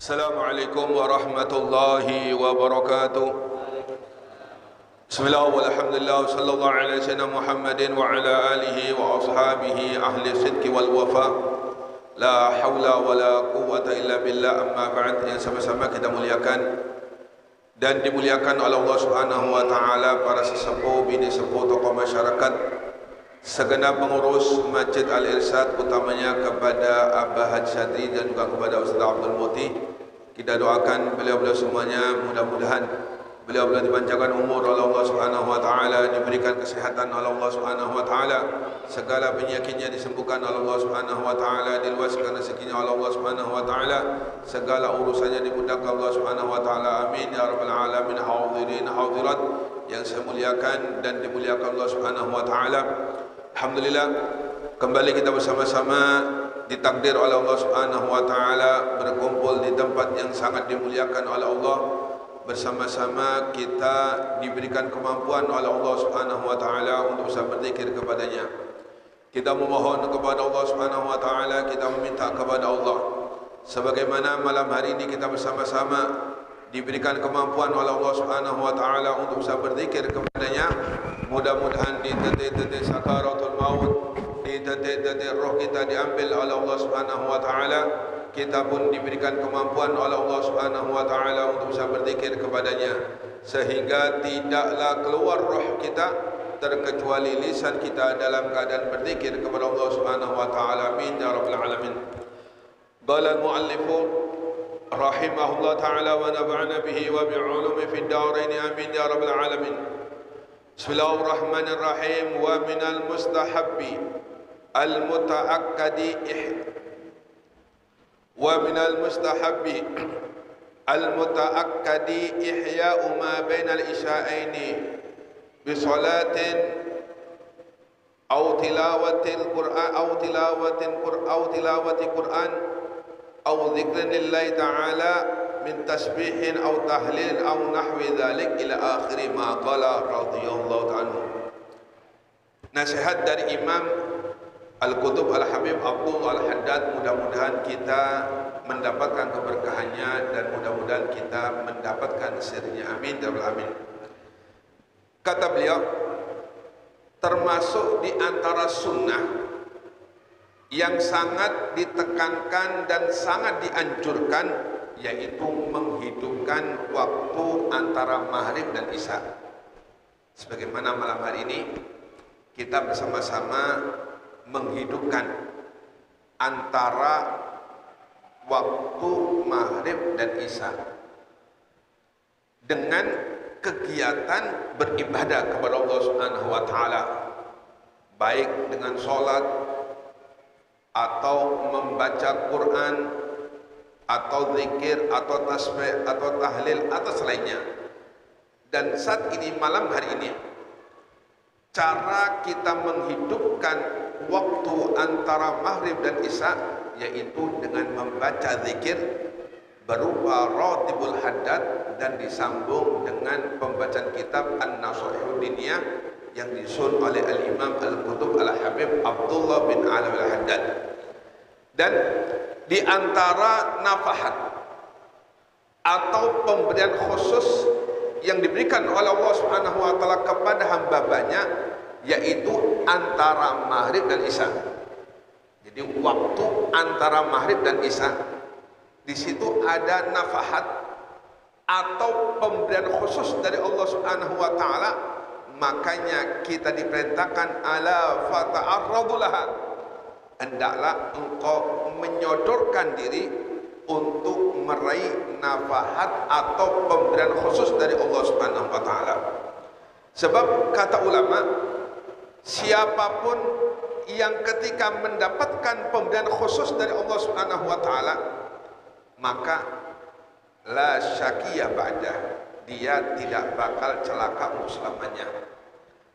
Assalamualaikum warahmatullahi wabarakatuh. Bismillah walhamdulillah sallallahu alaihi wasallam Muhammadin wa ala alihi wa ashabihi ahli sidqi wal wafa. La haula wa la quwwata illa billah, amma ba'd. Yang sama-sama kita muliakan dan dimuliakan oleh Allah Subhanahu wa taala, para sesepuh, bini sepuh, tokoh masyarakat, segenap pengurus Masjid Al-Irsyad, utamanya kepada Abah Haji Sadri dan juga kepada Ustaz Abdul Muti. Kita doakan beliau-beliau semuanya, mudah-mudahan beliau-beliau dipanjangkan umur oleh Allah Subhanahu wa taala, diberikan kesehatan oleh Allah Subhanahu wa taala, segala penyakitnya disembuhkan oleh Allah Subhanahu wa taala, diluaskan rezekinya oleh Allah Subhanahu wa taala, segala urusannya dimudahkan Allah Subhanahu wa taala. Amin ya rabbal alamin. Hadirin hadirat yang saya muliakan dan dimuliakan Allah Subhanahu wa taala. Alhamdulillah, kembali kita bersama-sama ditakdir oleh Allah Subhanahu wa taala berkumpul di tempat yang sangat dimuliakan oleh Allah. Bersama-sama kita diberikan kemampuan oleh Allah Subhanahu wa taala untuk bisa berzikir kepadanya. Kita memohon kepada Allah Subhanahu wa taala, kita meminta kepada Allah, sebagaimana malam hari ini kita bersama-sama diberikan kemampuan oleh Allah Subhanahu wa taala untuk bisa berzikir kepadanya. Mudah-mudahan di detik-detik sakaratul maut, di detik-detik roh kita diambil oleh Allah Subhanahu wa taala, kita pun diberikan kemampuan oleh Allah Subhanahu wa taala untuk bisa berzikir kepadanya, sehingga tidaklah keluar roh kita terkecuali lisan kita dalam keadaan berzikir kepada Allah Subhanahu wa taala. Amin ya rabbal alamin. Qala al-muallifu rahimahullah taala wa nafa'ana bihi wa bi'ulumi fid darain. Amin ya rabbal alamin. Bismillahirrahmanirrahim. Wa minal mustahabbi al-muta'akkadi al-muta'akkadi ihya'u ma bainal isya'aini bi salatin aw tilawatil qur'an aw tilawati qur'an aw dzikrin lillahi ta'ala min tasbihin aw tahlil aw nahwi dzalik ila akhir ma qala radhiyallahu ta'ala. Nasihat dari Imam Al-Qutub Al-Habib Abdul Al-Haddad, mudah-mudahan kita mendapatkan keberkahannya dan mudah-mudahan kita mendapatkan sirnya. Amin ya rabbal alamin. Kata beliau, termasuk di antara sunnah yang sangat ditekankan dan sangat dianjurkan, yaitu menghidupkan waktu antara maghrib dan isya. Sebagaimana malam hari ini kita bersama-sama menghidupkan antara waktu maghrib dan isya dengan kegiatan beribadah kepada Allah Subhanahu wa taala, baik dengan sholat atau membaca Quran atau zikir atau tasbih atau tahlil atau selainnya. Dan saat ini, malam hari ini, cara kita menghidupkan waktu antara maghrib dan isya yaitu dengan membaca zikir berupa Ratibul Haddad dan disambung dengan pembacaan kitab An-Nashihud Diniyah yang disusun oleh Al-Imam Al-Qutub Al-Habib Abdullah bin Alam Al-Haddad. Dan di antara nafahat atau pemberian khusus yang diberikan oleh Allah Subhanahu wa taala kepada hamba-Nya yaitu antara maghrib dan isya. Jadi waktu antara maghrib dan isya, di situ ada nafahat atau pemberian khusus dari Allah Subhanahu wa taala. Makanya kita diperintahkan ala fata'arradulaha, hendaklah engkau menyodorkan diri untuk meraih nafahat atau pemberian khusus dari Allah Subhanahu wa taala. Sebab kata ulama, siapapun yang ketika mendapatkan pemberian khusus dari Allah Subhanahu wa taala, maka la syakiyah ba'da, dia tidak bakal celaka untuk selamanya.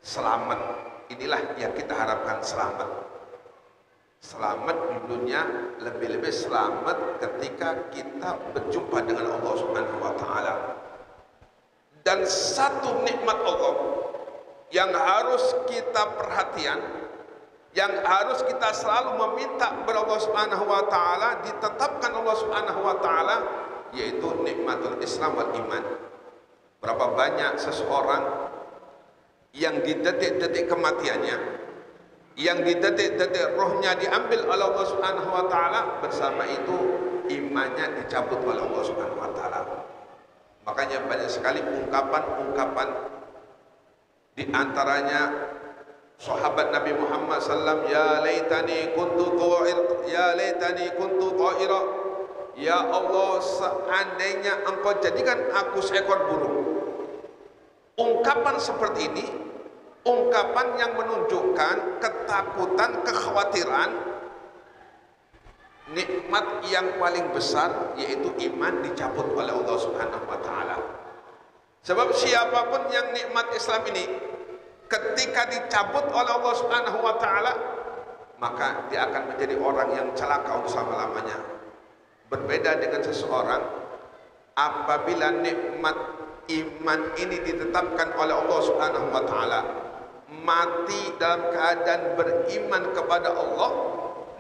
Selamat, inilah yang kita harapkan, selamat. Selamat di dunia, lebih-lebih selamat ketika kita berjumpa dengan Allah Subhanahu wa taala. Dan satu nikmat Allah yang harus kita perhatian, yang harus kita selalu meminta kepada Allah Subhanahu wa taala, ditetapkan Allah Subhanahu wa taala, yaitu nikmatul Islam wal iman. Berapa banyak seseorang yang di detik-detik kematiannya, yang di detik-detik rohnya diambil oleh Allah Subhanahu wa taala, bersama itu imannya dicabut oleh Allah Subhanahu wa taala. Makanya banyak sekali ungkapan-ungkapan, di antaranya sahabat Nabi Muhammad sallam, ya laitani kuntu ta'ira, ya Allah seandainya engkau jadikan aku seekor burung. Ungkapan seperti ini, ungkapan yang menunjukkan ketakutan, kekhawatiran nikmat yang paling besar, yaitu iman dicabut oleh Allah Subhanahu wa taala. Sebab siapapun yang nikmat Islam ini ketika dicabut oleh Allah Subhanahu wa taala, maka dia akan menjadi orang yang celaka untuk selama-lamanya. Berbeda dengan seseorang apabila nikmat iman ini ditetapkan oleh Allah Subhanahu wa taala, mati dalam keadaan beriman kepada Allah,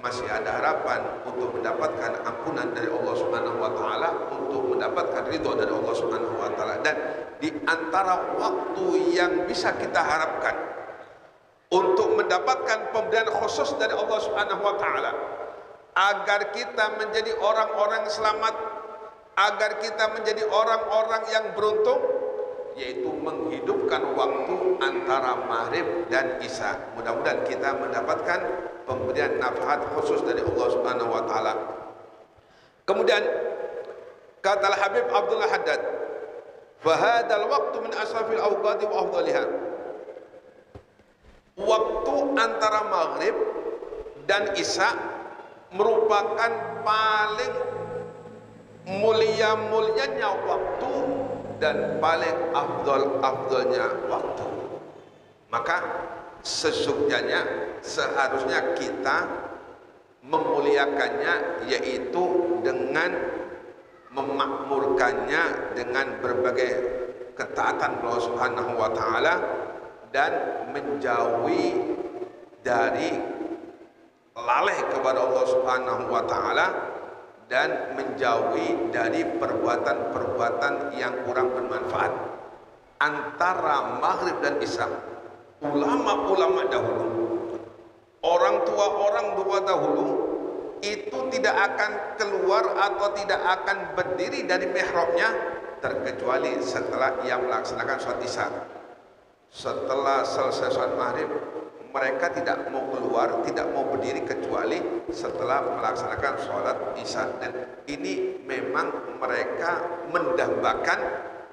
masih ada harapan untuk mendapatkan ampunan dari Allah Subhanahu wa taala, untuk mendapatkan ridho dari Allah Subhanahu wa taala. Dan di antara waktu yang bisa kita harapkan untuk mendapatkan pemberian khusus dari Allah Subhanahu wa taala, agar kita menjadi orang-orang selamat, agar kita menjadi orang-orang yang beruntung, yaitu menghidupkan waktu antara maghrib dan isya. Mudah-mudahan kita mendapatkan pemberian nafhat khusus dari Allah Subhanahu wa taala. Kemudian kata Al-Habib Abdullah Haddad, fa hadzal waqtu min asrafil awqati wa afdaliha. Waktu antara maghrib dan isya merupakan paling mulia-mulianya waktu dan paling afdalnya waktu. Maka sesungguhnya seharusnya kita memuliakannya, yaitu dengan memakmurkannya dengan berbagai ketaatan Allah Subhanahu wa taala, dan menjauhi dari lalai kepada Allah Subhanahu wa taala, dan menjauhi dari perbuatan-perbuatan yang kurang bermanfaat. Antara maghrib dan isya, ulama-ulama dahulu, orang tua dahulu itu tidak akan keluar atau tidak akan berdiri dari mihrabnya terkecuali setelah ia melaksanakan sholat isya. Setelah selesai sholat maghrib, mereka tidak mau keluar, tidak mau berdiri kecuali setelah melaksanakan sholat isya. Dan ini memang mereka mendambakan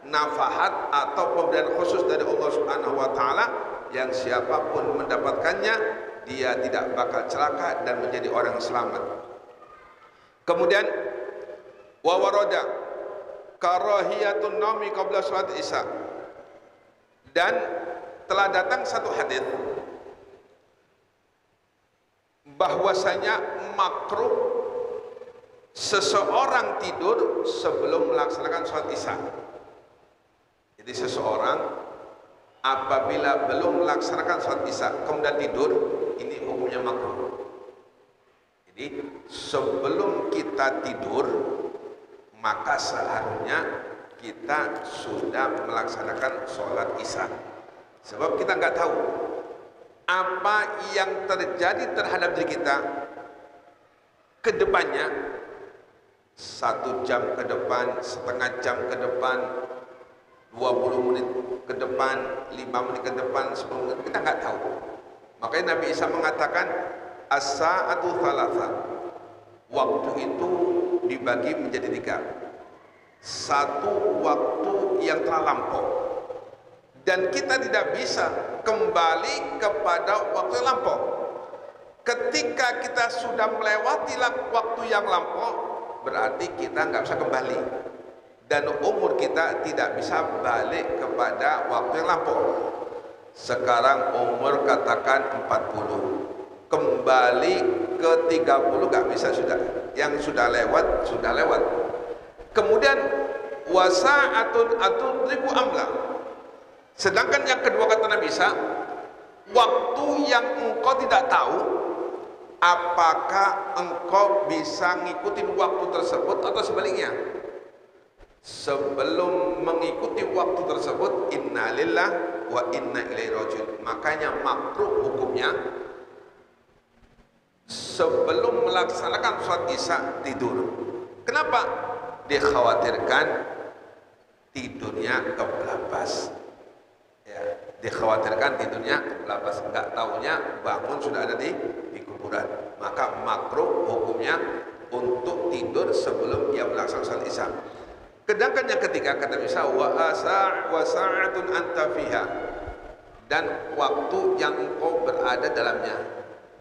nafahat atau pemberian khusus dari Allah Subhanahu wa taala, yang siapapun mendapatkannya dia tidak bakal celaka dan menjadi orang selamat. Kemudian wa warada karahiyatun naumi qabla sholat isya, dan telah datang satu hadis bahwasanya makruh seseorang tidur sebelum melaksanakan sholat isya. Jadi seseorang apabila belum melaksanakan sholat isya kemudian tidur, ini hukumnya makruh. Jadi sebelum kita tidur, maka seharusnya kita sudah melaksanakan sholat isya. Sebab kita nggak tahu apa yang terjadi terhadap diri kita ke depannya, 1 jam ke depan, setengah jam ke depan, 20 menit ke depan, 5 menit ke depan, 10 menit, kita nggak tahu. Makanya Nabi Isa mengatakan as-sa'atu thalatha, waktu itu dibagi menjadi 3. Satu, waktu yang telah lampau, dan kita tidak bisa kembali kepada waktu yang lampau. Ketika kita sudah melewati waktu yang lampau, berarti kita nggak bisa kembali, dan umur kita tidak bisa balik kepada waktu yang lampau. Sekarang umur katakan 40, kembali ke 30 nggak bisa, sudah, yang sudah lewat sudah lewat. Kemudian wasa'atun atudriku amla, sedangkan yang kedua kata Nabi Isa, waktu yang engkau tidak tahu apakah engkau bisa ngikutin waktu tersebut atau sebaliknya. sebelum mengikuti waktu tersebut, inna lillah wa inna ilaihi rajiun. Makanya makruh hukumnya sebelum melaksanakan sholat isya tidur. Kenapa? Dikhawatirkan tidurnya kebelabas. Ya, dikhawatirkan tidurnya kebelabas. Enggak taunya bangun sudah ada di kuburan. Maka makruh hukumnya untuk tidur sebelum dia melaksanakan sholat isya. Sedangkan yang ketiga kata bisa wa sa'atun anta fiha, dan waktu yang engkau berada dalamnya.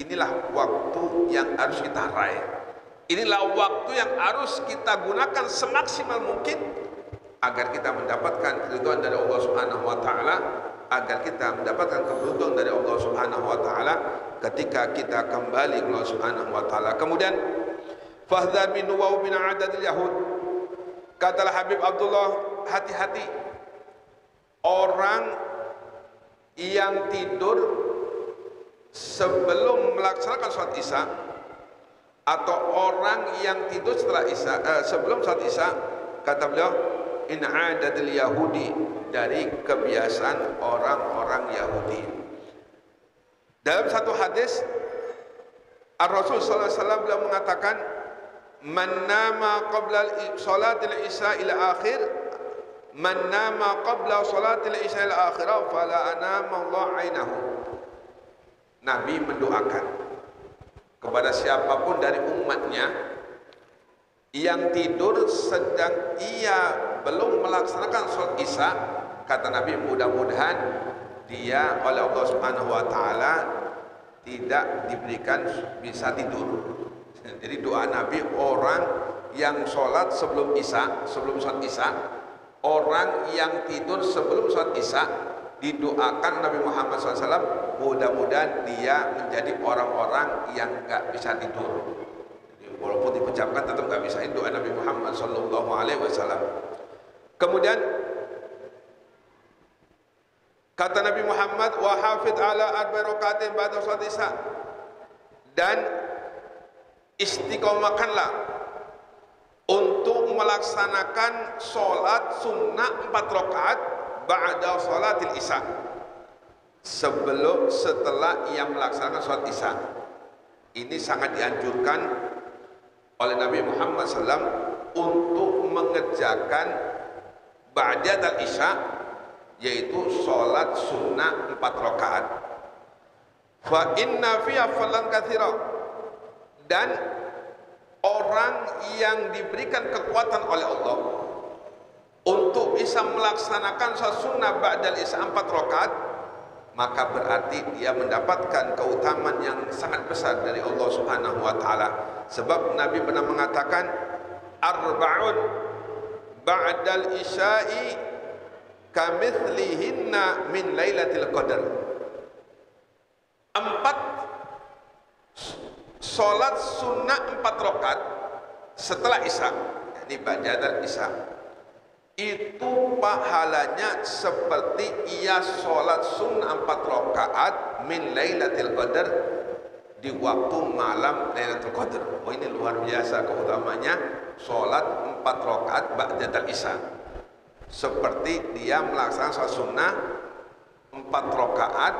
Inilah waktu yang harus kita raih. Inilah waktu yang harus kita gunakan semaksimal mungkin agar kita mendapatkan keridhaan dari Allah Subhanahu wa taala, agar kita mendapatkan keberuntungan dari Allah Subhanahu wa taala ketika kita kembali ke Allah Subhanahu wa taala. Kemudian fahdhar min wa min adadil yahud. Katalah Habib Abdullah, hati-hati orang yang tidur sebelum melaksanakan sholat isya, atau orang yang tidur setelah isya, sebelum sholat isya. Kata beliau, in adadil yahudi, dari kebiasaan orang-orang Yahudi. Dalam satu hadis Ar-Rasul sallallahu alaihi wasallam beliau mengatakan, man nama qabla salatil isya ila akhir, man nama qabla salatil isya ila akhirah fala anama Allah ainahu. Nabi mendoakan kepada siapapun dari umatnya yang tidur sedang ia belum melaksanakan sholat isya, kata Nabi, mudah-mudahan dia oleh Allah Subhanahu wa taala tidak diberikan bisa tidur. Jadi doa Nabi, orang yang sholat sebelum isya, sebelum sholat isya, orang yang tidur sebelum sholat isya, didoakan Nabi Muhammad SAW, mudah-mudahan dia menjadi orang-orang yang nggak bisa tidur. Jadi, walaupun diucapkan tetap nggak bisa, ini doa Nabi Muhammad SAW. Kemudian kata Nabi Muhammad, wa hafidh ala arba'i rakaatin ba'da sholat isya, dan istiqomahkanlah untuk melaksanakan sholat sunnah 4 rakaat ba'da sholatil isya, setelah ia melaksanakan sholat isya. Ini sangat dianjurkan oleh Nabi Muhammad SAW untuk mengerjakan ba'dal isya, yaitu sholat sunnah 4 rakaat. Fa inna fiha fadlan katsira, dan orang yang diberikan kekuatan oleh Allah untuk bisa melaksanakan sholat sunnah ba'dal isya 4 rakaat, maka berarti dia mendapatkan keutamaan yang sangat besar dari Allah Subhanahu wa taala. Sebab Nabi pernah mengatakan, arba'un ba'dal isya'i kamithlihinna min lailatul qadar. 4 sholat sunnah 4 rakaat setelah isya, ini ba'dal isya, itu pahalanya seperti ia sholat sunnah 4 rakaat min lailatul qadar, di waktu malam Lailatul Qadar. Oh, ini luar biasa keutamanya sholat 4 rakaat ba'dal isya, seperti dia melaksanakan sholat sunnah 4 rakaat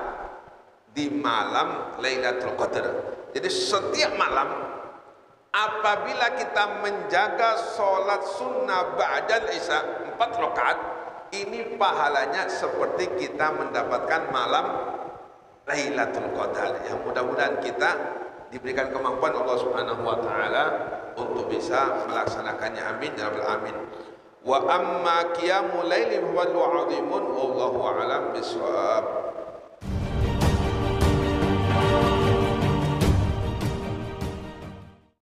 di malam Lailatul Qadar. Jadi setiap malam apabila kita menjaga sholat sunnah ba'dal isya 4 rakaat, ini pahalanya seperti kita mendapatkan malam Lailatul Qadar. Yang mudah-mudahan kita diberikan kemampuan Allah Subhanahu wa taala untuk bisa melaksanakannya. Amin ya rabbal alamin. Wa amma qiyamul laili huwa 'azimun wallahu a'lam bishawab.